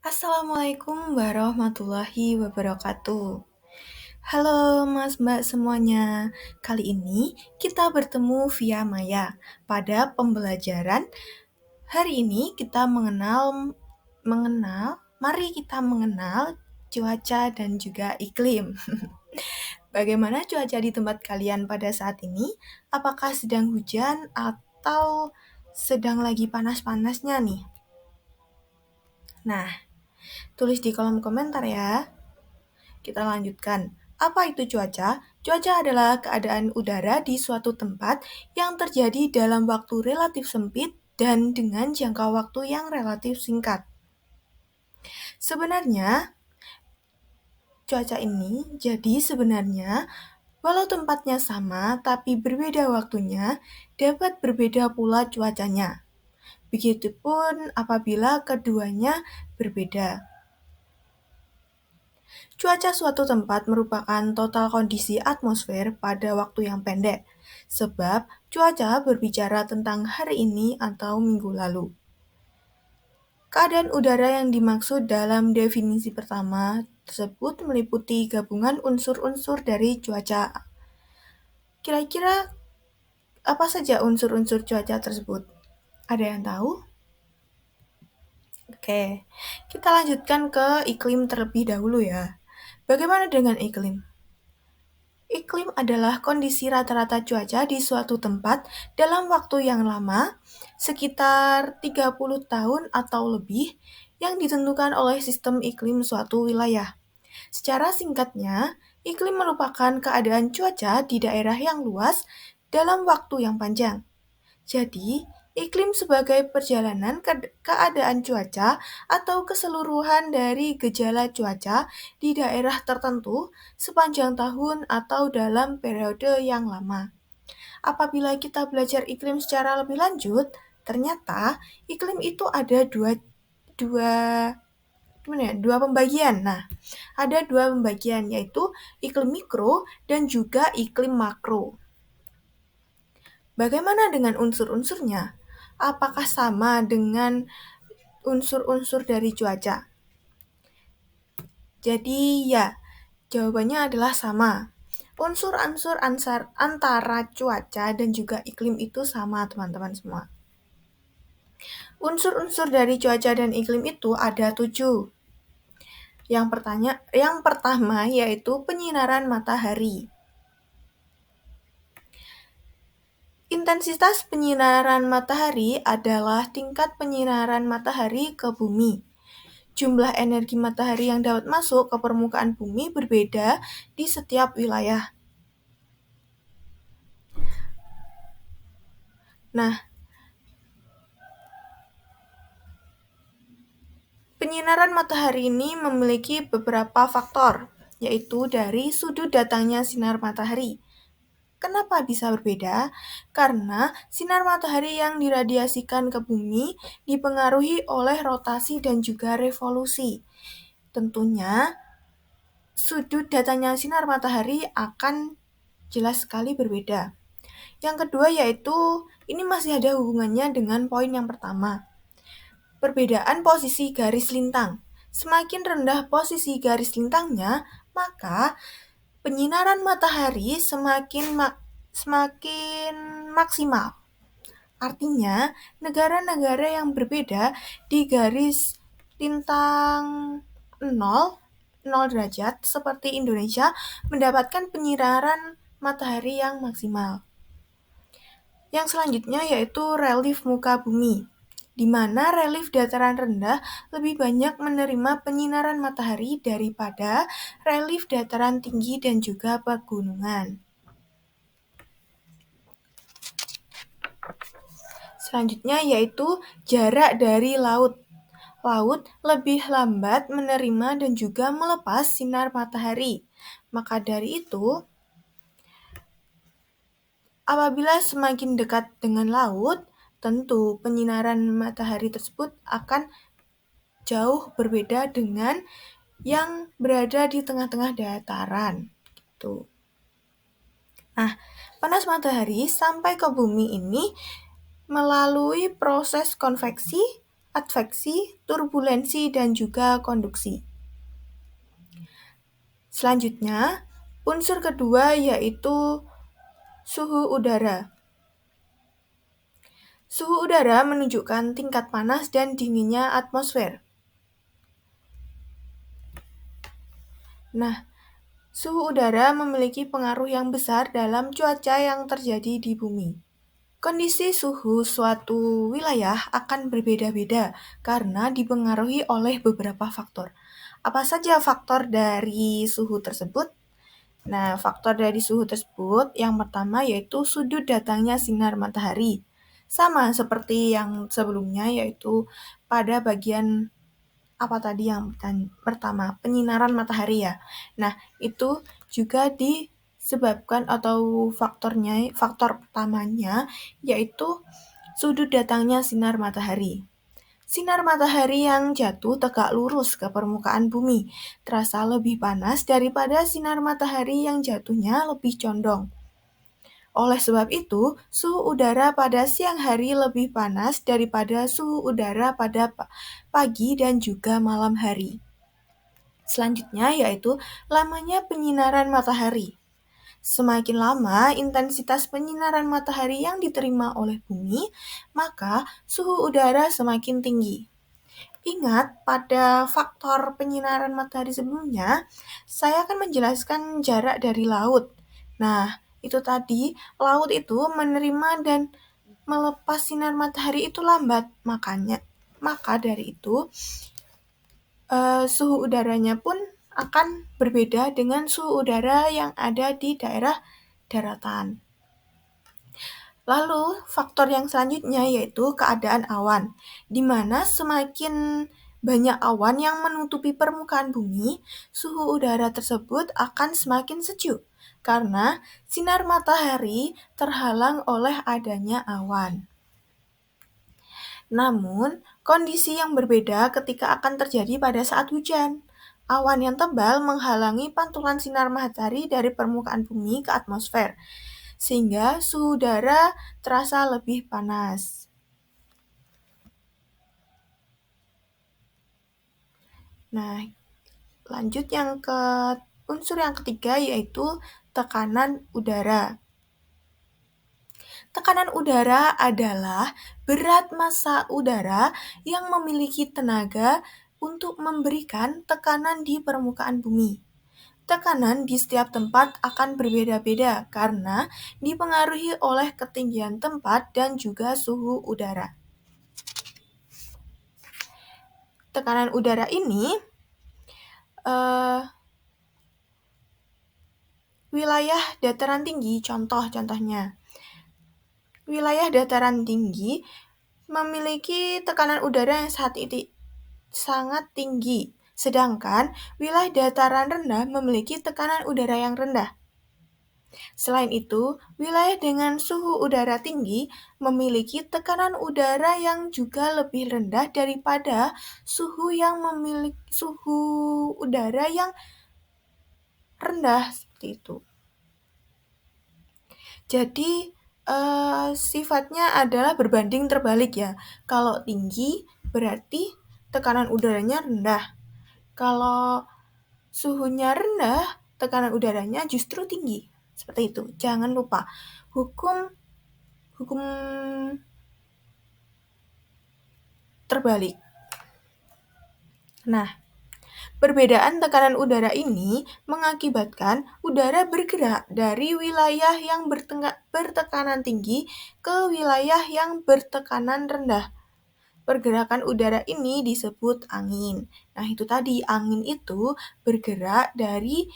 Assalamualaikum warahmatullahi wabarakatuh. Halo Mas Mbak semuanya. Kali ini kita bertemu via Maya pada pembelajaran. Hari ini kita mari kita mengenal cuaca dan juga iklim. Bagaimana cuaca di tempat kalian pada saat ini? Apakah sedang hujan atau sedang lagi panas-panasnya nih? Nah, tulis di kolom komentar ya. Kita lanjutkan. Apa itu cuaca? Cuaca adalah keadaan udara di suatu tempat yang terjadi dalam waktu relatif sempit dan dengan jangka waktu yang relatif singkat. Sebenarnya, walau tempatnya sama tapi berbeda waktunya, dapat berbeda pula cuacanya. Begitupun apabila keduanya berbeda. Cuaca suatu tempat merupakan total kondisi atmosfer pada waktu yang pendek, sebab cuaca berbicara tentang hari ini atau minggu lalu. Keadaan udara yang dimaksud dalam definisi pertama tersebut meliputi gabungan unsur-unsur dari cuaca. Kira-kira apa saja unsur-unsur cuaca tersebut? Ada yang tahu? Oke, kita lanjutkan ke iklim terlebih dahulu ya. Bagaimana dengan iklim? Iklim adalah kondisi rata-rata cuaca di suatu tempat dalam waktu yang lama, sekitar 30 tahun atau lebih, yang ditentukan oleh sistem iklim suatu wilayah. Secara singkatnya, iklim merupakan keadaan cuaca di daerah yang luas dalam waktu yang panjang. Jadi, iklim sebagai perjalanan keadaan cuaca atau keseluruhan dari gejala cuaca di daerah tertentu sepanjang tahun atau dalam periode yang lama. Apabila kita belajar iklim secara lebih lanjut, ternyata iklim itu ada dua pembagian. Nah, ada dua pembagian, yaitu iklim mikro dan juga iklim makro. Bagaimana dengan unsur-unsurnya? Apakah sama dengan unsur-unsur dari cuaca? Jadi ya, jawabannya adalah sama. Unsur-unsur antara cuaca dan juga iklim itu sama, teman-teman semua. Unsur-unsur dari cuaca dan iklim itu ada 7. Yang pertama yaitu penyinaran matahari. Intensitas penyinaran matahari adalah tingkat penyinaran matahari ke bumi. Jumlah energi matahari yang dapat masuk ke permukaan bumi berbeda di setiap wilayah. Nah, penyinaran matahari ini memiliki beberapa faktor, yaitu dari sudut datangnya sinar matahari. Kenapa bisa berbeda? Karena sinar matahari yang diradiasikan ke bumi dipengaruhi oleh rotasi dan juga revolusi. Tentunya, sudut datangnya sinar matahari akan jelas sekali berbeda. Yang kedua yaitu, ini masih ada hubungannya dengan poin yang pertama. Perbedaan posisi garis lintang. Semakin rendah posisi garis lintangnya, maka penyinaran matahari semakin maksimal. Artinya, negara-negara yang berbeda di garis lintang 0 derajat seperti Indonesia mendapatkan penyinaran matahari yang maksimal. Yang selanjutnya yaitu relief muka bumi, di mana relief dataran rendah lebih banyak menerima penyinaran matahari daripada relief dataran tinggi dan juga pegunungan. Selanjutnya yaitu jarak dari laut. Laut lebih lambat menerima dan juga melepas sinar matahari. Maka dari itu, apabila semakin dekat dengan laut, tentu penyinaran matahari tersebut akan jauh berbeda dengan yang berada di tengah-tengah dataran. Gitu. Nah, panas matahari sampai ke bumi ini melalui proses konveksi adveksi, turbulensi, dan juga konduksi. Selanjutnya, unsur kedua yaitu suhu udara. Suhu udara menunjukkan tingkat panas dan dinginnya atmosfer. Nah, suhu udara memiliki pengaruh yang besar dalam cuaca yang terjadi di bumi. Kondisi suhu suatu wilayah akan berbeda-beda karena dipengaruhi oleh beberapa faktor. Apa saja faktor dari suhu tersebut? Nah, faktor dari suhu tersebut yang pertama yaitu sudut datangnya sinar matahari. Sama seperti yang sebelumnya yaitu pada bagian apa tadi yang pertama, penyinaran matahari ya. Nah, itu juga disebabkan atau faktor pertamanya yaitu sudut datangnya sinar matahari. Sinar matahari yang jatuh tegak lurus ke permukaan bumi terasa lebih panas daripada sinar matahari yang jatuhnya lebih condong. Oleh sebab itu, suhu udara pada siang hari lebih panas daripada suhu udara pada pagi dan juga malam hari. Selanjutnya yaitu lamanya penyinaran matahari. Semakin lama intensitas penyinaran matahari yang diterima oleh bumi, maka suhu udara semakin tinggi. Ingat, pada faktor penyinaran matahari sebelumnya, saya akan menjelaskan jarak dari laut. Nah, itu tadi, laut itu menerima dan melepas sinar matahari itu lambat. Maka dari itu, suhu udaranya pun akan berbeda dengan suhu udara yang ada di daerah daratan. Lalu, faktor yang selanjutnya yaitu keadaan awan, di mana semakin banyak awan yang menutupi permukaan bumi, suhu udara tersebut akan semakin sejuk, karena sinar matahari terhalang oleh adanya awan. Namun, kondisi yang berbeda ketika akan terjadi pada saat hujan. Awan yang tebal menghalangi pantulan sinar matahari dari permukaan bumi ke atmosfer, sehingga suhu udara terasa lebih panas. Nah, lanjut unsur yang ketiga yaitu tekanan udara. Tekanan udara adalah berat massa udara yang memiliki tenaga untuk memberikan tekanan di permukaan bumi. Tekanan di setiap tempat akan berbeda-beda karena dipengaruhi oleh ketinggian tempat dan juga suhu udara. Tekanan udara ini wilayah dataran tinggi, contohnya. Wilayah dataran tinggi memiliki tekanan udara yang sangat tinggi, sedangkan wilayah dataran rendah memiliki tekanan udara yang rendah. Selain itu, wilayah dengan suhu udara tinggi memiliki tekanan udara yang juga lebih rendah daripada suhu udara yang rendah seperti itu. Jadi, sifatnya adalah berbanding terbalik ya. Kalau tinggi berarti tekanan udaranya rendah. Kalau suhunya rendah, tekanan udaranya justru tinggi. Seperti itu. Jangan lupa hukum terbalik. Nah, perbedaan tekanan udara ini mengakibatkan udara bergerak dari wilayah yang bertekanan tinggi ke wilayah yang bertekanan rendah. Pergerakan udara ini disebut angin. Nah, itu tadi, angin itu bergerak dari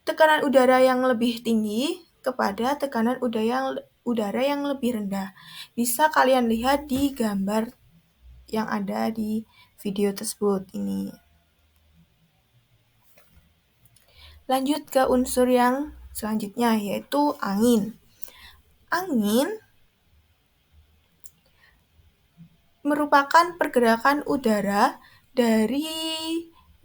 tekanan udara yang lebih tinggi kepada tekanan udara yang lebih rendah. Bisa kalian lihat di gambar yang ada di video tersebut ini. Lanjut ke unsur yang selanjutnya yaitu angin. Angin merupakan pergerakan udara dari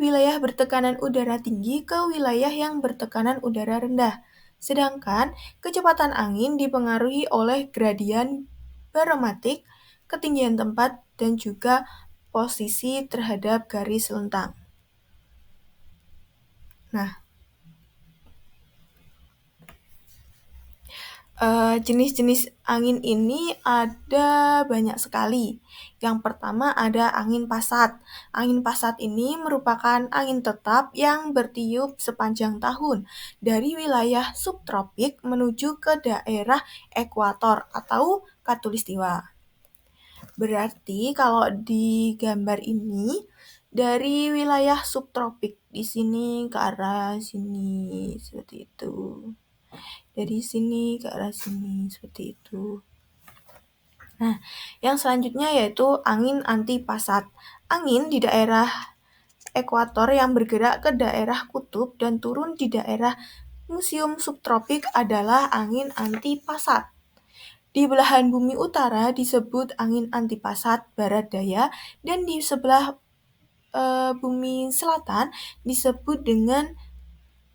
wilayah bertekanan udara tinggi ke wilayah yang bertekanan udara rendah. Sedangkan kecepatan angin dipengaruhi oleh gradien barometrik ketinggian tempat, dan juga posisi terhadap garis lentang. Nah, jenis-jenis angin ini ada banyak sekali. Yang pertama ada angin pasat. Angin pasat ini merupakan angin tetap yang bertiup sepanjang tahun dari wilayah subtropik menuju ke daerah ekuator atau khatulistiwa. Berarti kalau di gambar ini dari wilayah subtropik di sini ke arah sini seperti itu. Dari sini ke arah sini seperti itu. Nah, yang selanjutnya yaitu angin antipasat. Angin di daerah ekuator yang bergerak ke daerah kutub dan turun di daerah museum subtropik adalah angin antipasat. Di belahan bumi utara disebut angin antipasat barat daya dan di sebelah bumi selatan disebut dengan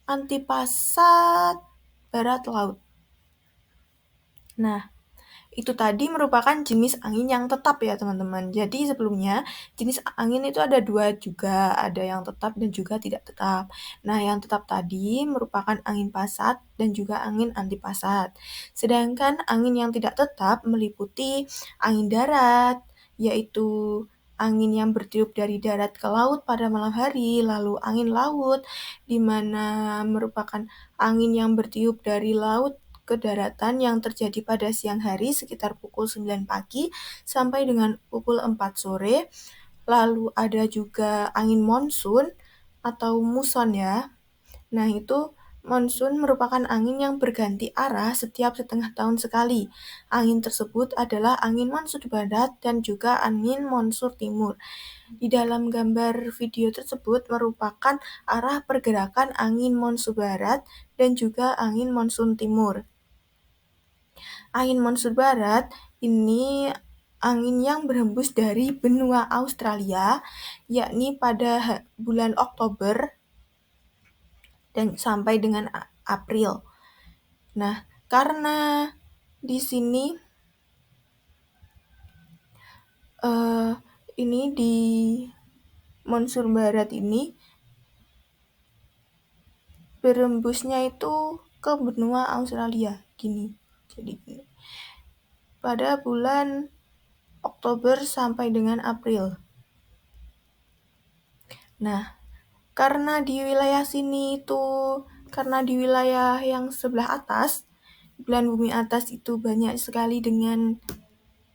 antipasat barat laut. Nah, itu tadi merupakan jenis angin yang tetap ya teman-teman. Jadi sebelumnya jenis angin itu ada dua juga, ada yang tetap dan juga tidak tetap. Nah yang tetap tadi merupakan angin pasat dan juga angin antipasat. Sedangkan angin yang tidak tetap meliputi angin darat, yaitu angin yang bertiup dari darat ke laut pada malam hari, lalu angin laut, di mana merupakan angin yang bertiup dari laut ke daratan yang terjadi pada siang hari sekitar pukul 9 pagi sampai dengan pukul 4 sore. Lalu ada juga angin monsun atau muson ya. Nah, itu monsun merupakan angin yang berganti arah setiap setengah tahun sekali. Angin tersebut adalah angin monsun barat dan juga angin monsun timur. Di dalam gambar video tersebut merupakan arah pergerakan angin monsun barat dan juga angin monsun timur. Angin monsun barat ini angin yang berhembus dari benua Australia, yakni pada bulan Oktober dan sampai dengan April. Nah, karena di sini ini di monsun barat ini berembusnya itu ke benua Australia gini. Jadi gini. Pada bulan Oktober sampai dengan April. Nah, karena di wilayah sini itu, karena di wilayah yang sebelah atas, belahan bumi atas itu banyak sekali dengan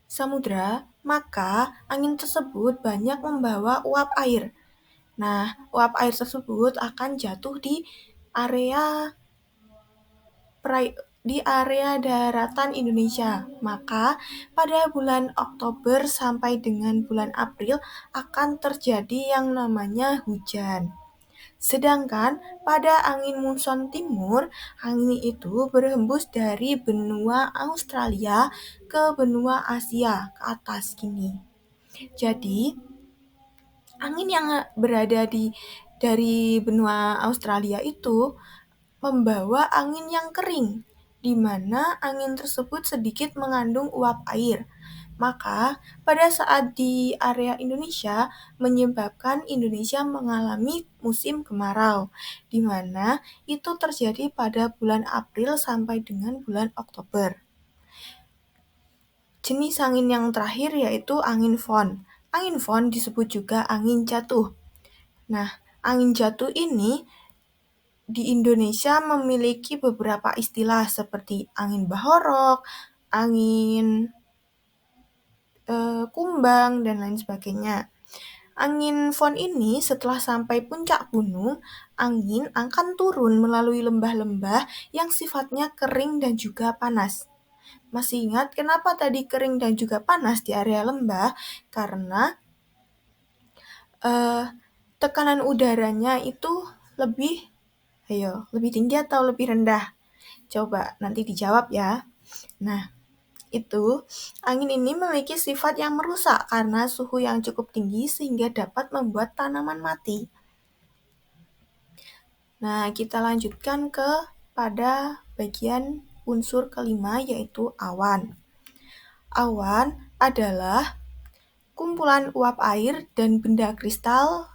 samudra, maka angin tersebut banyak membawa uap air. Nah, uap air tersebut akan jatuh di area daratan Indonesia. Maka pada bulan Oktober sampai dengan bulan April akan terjadi yang namanya hujan. Sedangkan pada angin muson timur, angin itu berhembus dari benua Australia ke benua Asia ke atas gini. Jadi, angin yang berada dari benua Australia itu membawa angin yang kering, di mana angin tersebut sedikit mengandung uap air. Maka, pada saat di area Indonesia menyebabkan Indonesia mengalami musim kemarau, di mana itu terjadi pada bulan April sampai dengan bulan Oktober. Jenis angin yang terakhir yaitu angin fon. Angin fon disebut juga angin jatuh. Nah, angin jatuh ini di Indonesia memiliki beberapa istilah seperti angin bahorok, angin kumbang, dan lain sebagainya. Angin fon ini setelah sampai puncak gunung, angin akan turun melalui lembah-lembah yang sifatnya kering dan juga panas. Masih ingat kenapa tadi kering dan juga panas di area lembah? Karena tekanan udaranya itu lebih tinggi atau lebih rendah? Coba nanti dijawab ya. Nah, itu angin ini memiliki sifat yang merusak karena suhu yang cukup tinggi sehingga dapat membuat tanaman mati. Nah, kita lanjutkan pada bagian unsur kelima yaitu awan. Awan adalah kumpulan uap air dan benda kristal.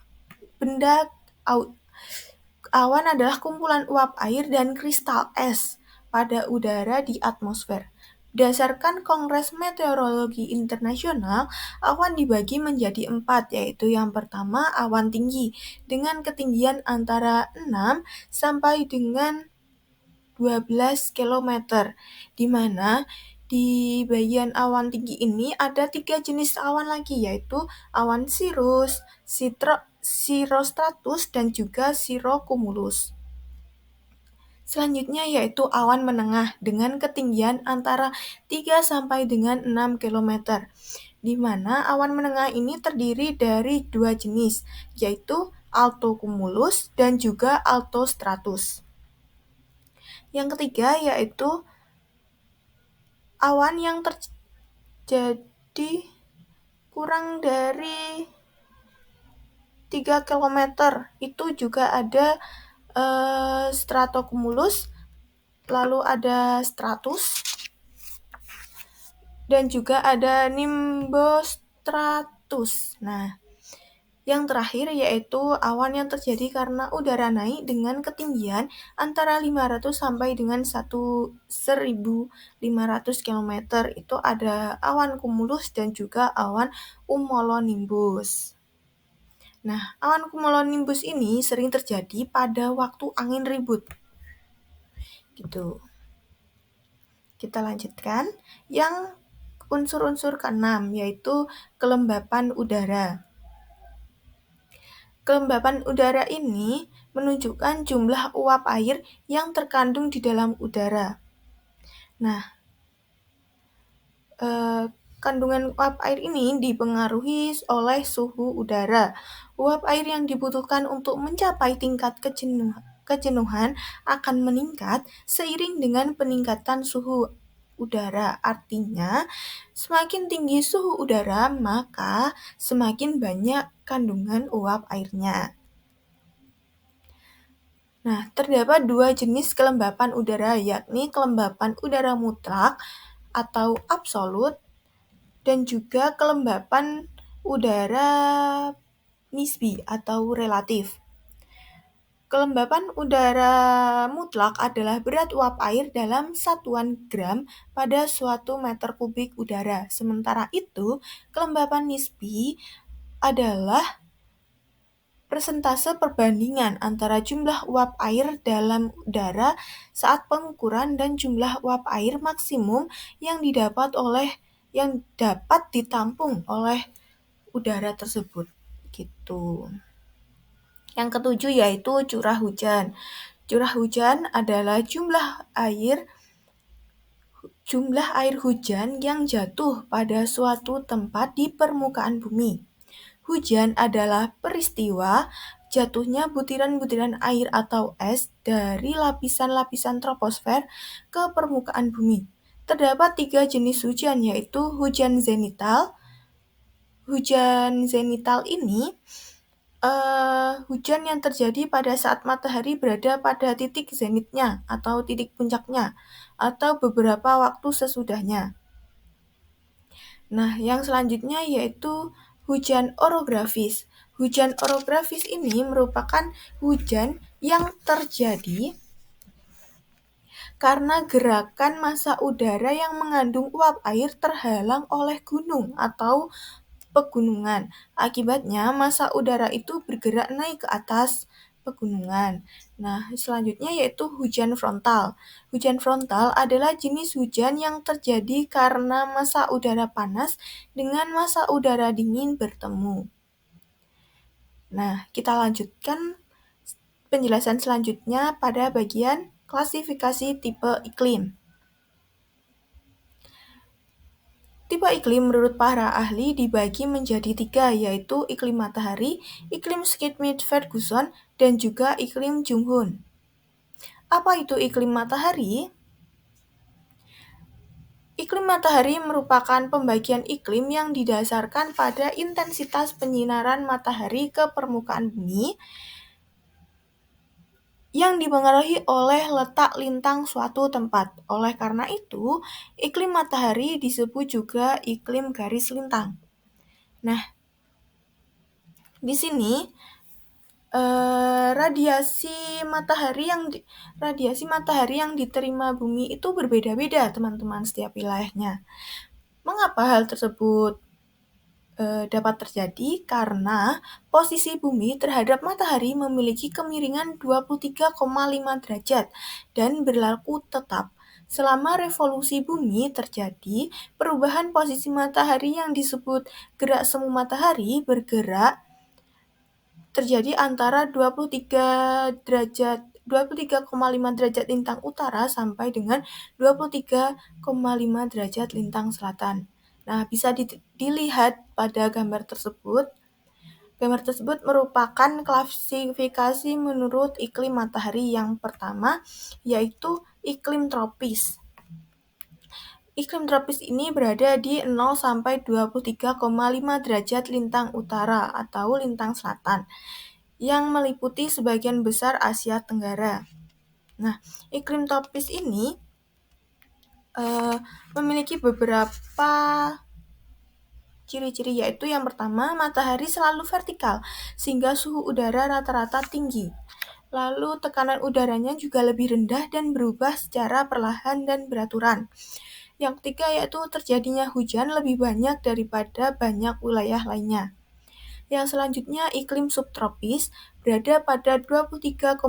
Awan adalah kumpulan uap air dan kristal es pada udara di atmosfer. Berdasarkan Kongres Meteorologi Internasional, awan dibagi menjadi 4, yaitu yang pertama awan tinggi dengan ketinggian antara 6 sampai dengan 12 km, di mana di bagian awan tinggi ini ada 3 jenis awan lagi, yaitu awan cirrus, cirrostratus, dan juga cirrocumulus. Selanjutnya yaitu awan menengah dengan ketinggian antara 3 sampai dengan 6 km, di mana awan menengah ini terdiri dari 2 jenis, yaitu altocumulus dan juga altostratus. Yang ketiga yaitu awan yang terjadi kurang dari 3 km, itu juga ada stratocumulus, lalu ada stratus, dan juga ada nimbostratus. Nah, yang terakhir yaitu awan yang terjadi karena udara naik dengan ketinggian antara 500 sampai dengan 1.500 km. Itu ada awan cumulus dan juga awan cumulonimbus. Nah, awan cumulonimbus ini sering terjadi pada waktu angin ribut. Gitu. Kita lanjutkan yang unsur-unsur keenam, yaitu kelembapan udara. Kelembapan udara ini menunjukkan jumlah uap air yang terkandung di dalam udara. Nah, kandungan uap air ini dipengaruhi oleh suhu udara. Uap air yang dibutuhkan untuk mencapai tingkat kejenuhan akan meningkat seiring dengan peningkatan suhu udara. Artinya, semakin tinggi suhu udara, maka semakin banyak kandungan uap airnya. Nah, terdapat 2 jenis kelembapan udara, yakni kelembapan udara mutlak atau absolut dan juga kelembapan udara nisbi atau relatif. Kelembapan udara mutlak adalah berat uap air dalam satuan gram pada suatu meter kubik udara. Sementara itu, kelembapan nisbi adalah persentase perbandingan antara jumlah uap air dalam udara saat pengukuran dan jumlah uap air maksimum yang dapat ditampung oleh udara tersebut. Gitu. Yang ketujuh yaitu curah hujan. Curah hujan adalah jumlah air hujan yang jatuh pada suatu tempat di permukaan bumi. Hujan adalah peristiwa jatuhnya butiran-butiran air atau es dari lapisan-lapisan troposfer ke permukaan bumi. Terdapat 3 jenis hujan, yaitu hujan zenital. Hujan zenital ini hujan yang terjadi pada saat matahari berada pada titik zenitnya atau titik puncaknya, atau beberapa waktu sesudahnya. Nah, yang selanjutnya yaitu hujan orografis. Hujan orografis ini merupakan hujan yang terjadi karena gerakan massa udara yang mengandung uap air terhalang oleh gunung atau pegunungan. Akibatnya, massa udara itu bergerak naik ke atas pegunungan. Nah, selanjutnya yaitu hujan frontal. Hujan frontal adalah jenis hujan yang terjadi karena massa udara panas dengan massa udara dingin bertemu. Nah, kita lanjutkan penjelasan selanjutnya pada bagian klasifikasi tipe iklim. Tipe iklim menurut para ahli dibagi menjadi 3, yaitu iklim matahari, iklim Schmidt-Ferguson, dan juga iklim Junghun. Apa itu iklim matahari? Iklim matahari merupakan pembagian iklim yang didasarkan pada intensitas penyinaran matahari ke permukaan bumi yang dipengaruhi oleh letak lintang suatu tempat. Oleh karena itu, iklim matahari disebut juga iklim garis lintang. Nah, di sini radiasi matahari yang diterima bumi itu berbeda-beda, teman-teman, setiap wilayahnya. Mengapa hal tersebut dapat terjadi? Karena posisi bumi terhadap matahari memiliki kemiringan 23,5 derajat dan berlaku tetap. Selama revolusi bumi terjadi, perubahan posisi matahari yang disebut gerak semu matahari bergerak terjadi antara 23,5 derajat lintang utara sampai dengan 23,5 derajat lintang selatan. Nah, bisa dilihat pada gambar tersebut. Gambar tersebut merupakan klasifikasi menurut iklim matahari. Yang pertama yaitu iklim tropis. Iklim tropis ini berada di 0 sampai 23,5 derajat lintang utara atau lintang selatan, yang meliputi sebagian besar Asia Tenggara. Nah, iklim tropis ini memiliki beberapa ciri-ciri, yaitu yang pertama, matahari selalu vertikal sehingga suhu udara rata-rata tinggi. Lalu tekanan udaranya juga lebih rendah dan berubah secara perlahan dan beraturan. Yang ketiga yaitu terjadinya hujan lebih banyak daripada banyak wilayah lainnya. Yang selanjutnya iklim subtropis berada pada 23,5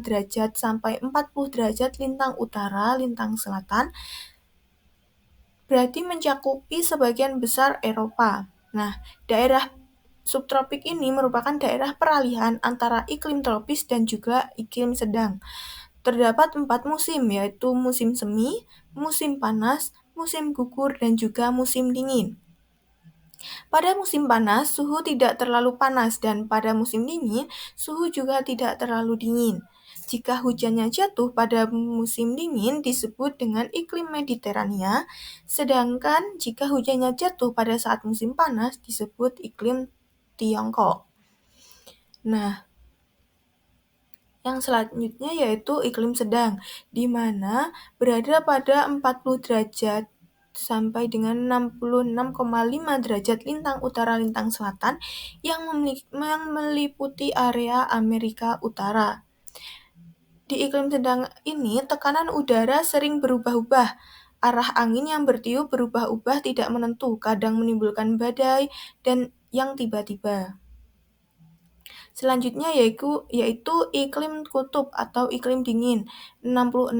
derajat sampai 40 derajat lintang utara, lintang selatan, berarti mencakupi sebagian besar Eropa. Nah, daerah subtropik ini merupakan daerah peralihan antara iklim tropis dan juga iklim sedang. Terdapat 4 musim, yaitu musim semi, musim panas, musim gugur, dan juga musim dingin. Pada musim panas, suhu tidak terlalu panas, dan pada musim dingin, suhu juga tidak terlalu dingin. Jika hujannya jatuh pada musim dingin disebut dengan iklim Mediterania, sedangkan jika hujannya jatuh pada saat musim panas disebut iklim Tiongkok. Nah, yang selanjutnya yaitu iklim sedang, di mana berada pada 40 derajat sampai dengan 66,5 derajat lintang utara lintang selatan yang meliputi area Amerika Utara. Di iklim sedang ini, tekanan udara sering berubah-ubah. Arah angin yang bertiup berubah-ubah tidak menentu, kadang menimbulkan badai dan yang tiba-tiba. Selanjutnya yaitu iklim kutub atau iklim dingin, 66,5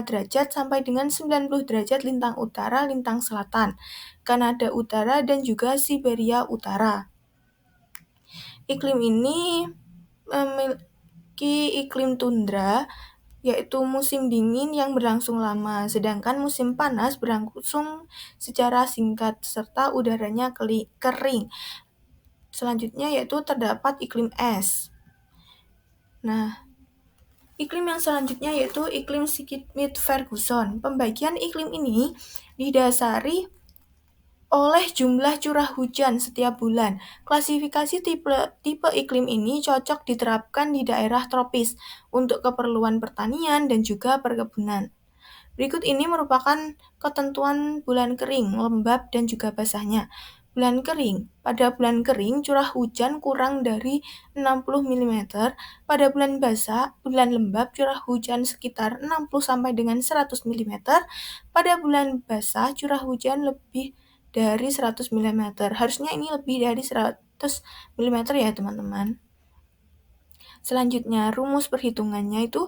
derajat sampai dengan 90 derajat lintang utara, lintang selatan, Kanada Utara, dan juga Siberia Utara. Iklim ini memiliki iklim tundra, yaitu musim dingin yang berlangsung lama, sedangkan musim panas berlangsung secara singkat, serta udaranya kering. Selanjutnya yaitu terdapat iklim es. Nah, iklim yang selanjutnya yaitu iklim Schmidt-Ferguson. Pembagian iklim ini didasari oleh jumlah curah hujan setiap bulan. Klasifikasi tipe iklim ini cocok diterapkan di daerah tropis untuk keperluan pertanian dan juga perkebunan. Berikut ini merupakan ketentuan bulan kering, lembab, dan juga basahnya. Bulan kering. Pada bulan kering, curah hujan kurang dari 60 mm. Pada bulan basah, bulan lembab, curah hujan sekitar 60 sampai dengan 100 mm. Pada bulan basah, curah hujan lebih dari 100 mm. Harusnya ini lebih dari 100 mm ya, teman-teman. Selanjutnya, rumus perhitungannya itu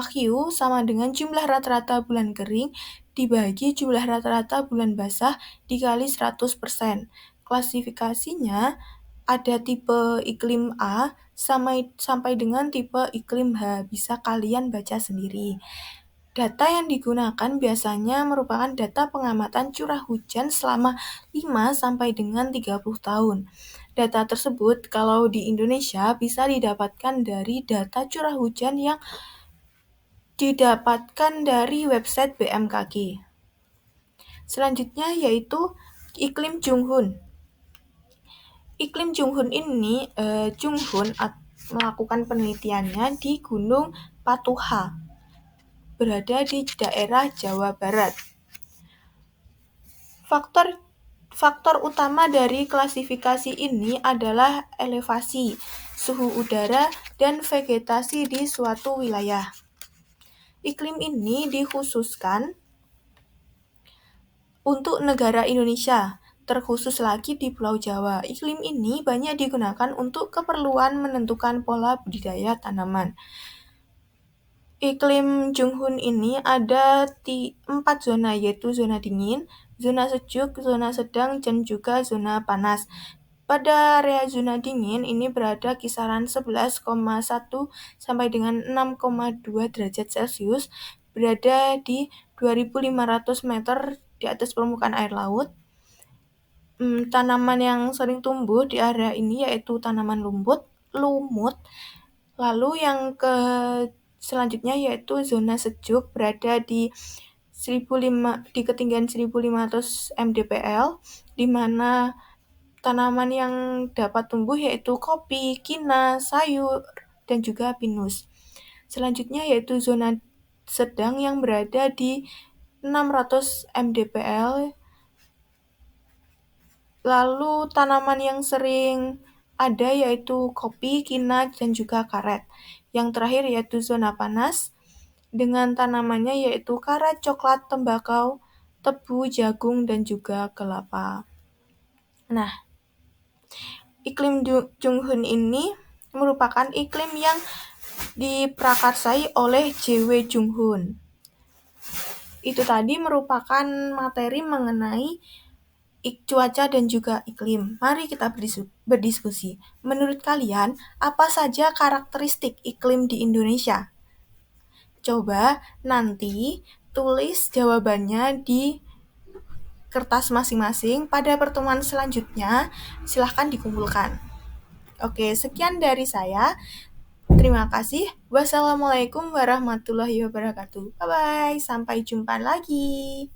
Q sama dengan jumlah rata-rata bulan kering dibagi jumlah rata-rata bulan basah dikali 100%. Klasifikasinya ada tipe iklim A sampai dengan tipe iklim H. Bisa kalian baca sendiri. Data yang digunakan biasanya merupakan data pengamatan curah hujan selama 5 sampai dengan 30 tahun. Data tersebut kalau di Indonesia bisa didapatkan dari data curah hujan yang didapatkan dari website BMKG. Selanjutnya yaitu iklim Junghun. Iklim Junghun ini melakukan penelitiannya di Gunung Patuha, berada di daerah Jawa Barat. Faktor utama dari klasifikasi ini adalah elevasi, suhu udara, dan vegetasi di suatu wilayah. Iklim ini dikhususkan untuk negara Indonesia, terkhusus lagi di Pulau Jawa. Iklim ini banyak digunakan untuk keperluan menentukan pola budidaya tanaman. Iklim Junghun ini ada 4 zona, yaitu zona dingin, zona sejuk, zona sedang, dan juga zona panas. Pada area zona dingin ini berada kisaran 11,1 sampai dengan 6,2 derajat Celcius, berada di 2.500 meter di atas permukaan air laut. Tanaman yang sering tumbuh di area ini yaitu tanaman lumut. Lalu yang selanjutnya yaitu zona sejuk, berada di ketinggian 1.500 mdpl, di mana tanaman yang dapat tumbuh yaitu kopi, kina, sayur, dan juga pinus. Selanjutnya yaitu zona sedang yang berada di 600 mdpl. Lalu tanaman yang sering ada yaitu kopi, kina, dan juga karet. Yang terakhir yaitu zona panas dengan tanamannya yaitu karet, coklat, tembakau, tebu, jagung, dan juga kelapa. Nah, iklim Junghun ini merupakan iklim yang diprakarsai oleh J.W. Junghun. Itu tadi merupakan materi mengenai cuaca dan juga iklim. Mari kita berdiskusi. Menurut kalian, apa saja karakteristik iklim di Indonesia? Coba nanti tulis jawabannya di kertas masing-masing. Pada pertemuan selanjutnya, silahkan dikumpulkan. Oke, sekian dari saya. Terima kasih. Wassalamualaikum warahmatullahi wabarakatuh. Bye-bye. Sampai jumpa lagi.